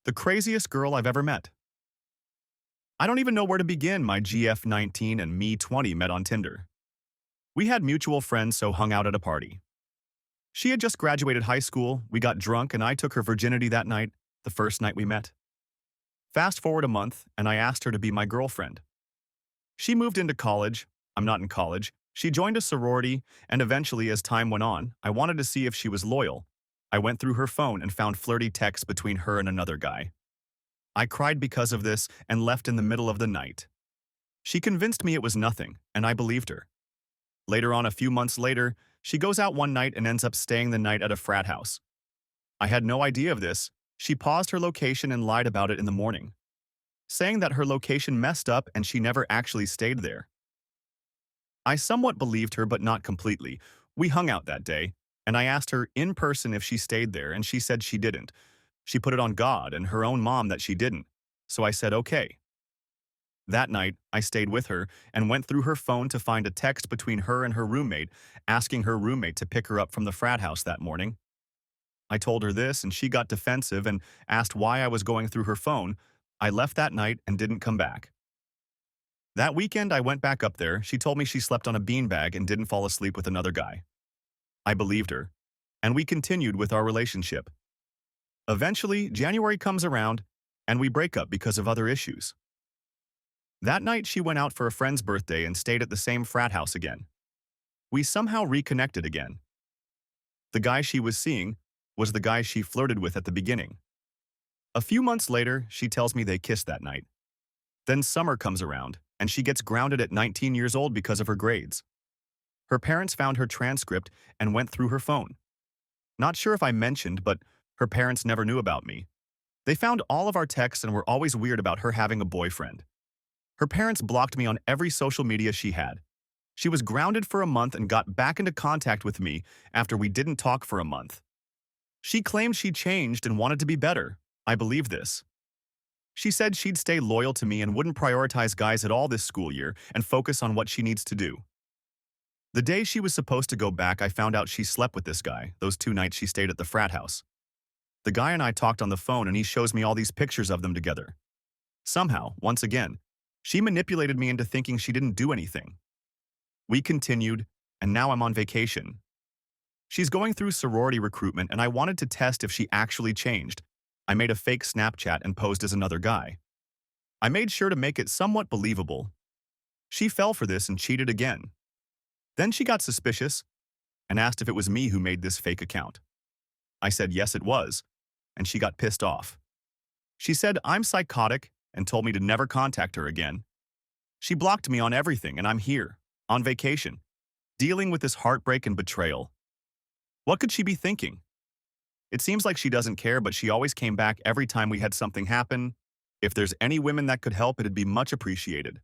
The craziest girl I've ever met. I don't even know where to begin. My GF19 and me 20 met on Tinder. We had mutual friends, so hung out at a party. She had just graduated high school, we got drunk, and I took her virginity that night, the first night we met. Fast forward a month, and I asked her to be my girlfriend. She moved into college. I'm not in college. She joined a sorority, and eventually, as time went on, I wanted to see if she was loyal. I went through her phone and found flirty texts between her and another guy. I cried because of this and left in the middle of the night. She convinced me it was nothing, and I believed her. Later on, a few months later, she goes out one night and ends up staying the night at a frat house. I had no idea of this. She paused her location and lied about it in the morning, saying that her location messed up and she never actually stayed there. I somewhat believed her, but not completely. We hung out that day, and I asked her in person if she stayed there, and she said she didn't. She put it on God and her own mom that she didn't. So I said, okay. That night, I stayed with her and went through her phone to find a text between her and her roommate, asking her roommate to pick her up from the frat house that morning. I told her this, and she got defensive and asked why I was going through her phone. I left that night and didn't come back. That weekend, I went back up there. She told me she slept on a beanbag and didn't fall asleep with another guy. I believed her, and we continued with our relationship. Eventually, January comes around, and we break up because of other issues. That night, she went out for a friend's birthday and stayed at the same frat house again. We somehow reconnected again. The guy she was seeing was the guy she flirted with at the beginning. A few months later, she tells me they kissed that night. Then summer comes around, and she gets grounded at 19 years old because of her grades. Her parents found her transcript and went through her phone. Not sure if I mentioned, but her parents never knew about me. They found all of our texts and were always weird about her having a boyfriend. Her parents blocked me on every social media she had. She was grounded for a month and got back into contact with me after we didn't talk for a month. She claimed she changed and wanted to be better. I believe this. She said she'd stay loyal to me and wouldn't prioritize guys at all this school year and focus on what she needs to do. The day she was supposed to go back, I found out she slept with this guy those 2 nights she stayed at the frat house. The guy and I talked on the phone, and he shows me all these pictures of them together. Somehow, once again, she manipulated me into thinking she didn't do anything. We continued, and now I'm on vacation. She's going through sorority recruitment, and I wanted to test if she actually changed. I made a fake Snapchat and posed as another guy. I made sure to make it somewhat believable. She fell for this and cheated again. Then she got suspicious and asked if it was me who made this fake account. I said yes, it was, and she got pissed off. She said I'm psychotic and told me to never contact her again. She blocked me on everything, and I'm here, on vacation, dealing with this heartbreak and betrayal. What could she be thinking? It seems like she doesn't care, but she always came back every time we had something happen. If there's any women that could help, it'd be much appreciated.